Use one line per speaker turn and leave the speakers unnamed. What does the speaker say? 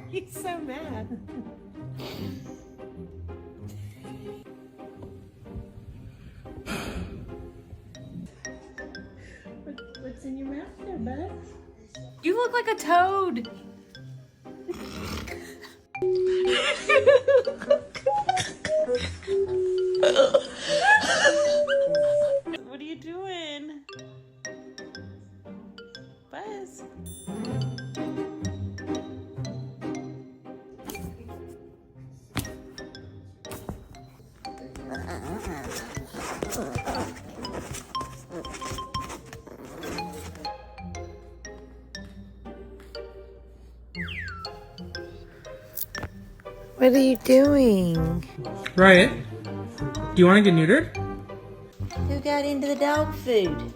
He's so mad. What's in your mouth there, bud? You look like a toad. What are you doing? Buzz. What are you doing?
Riot, do you want to get neutered?
Who got into the dog food?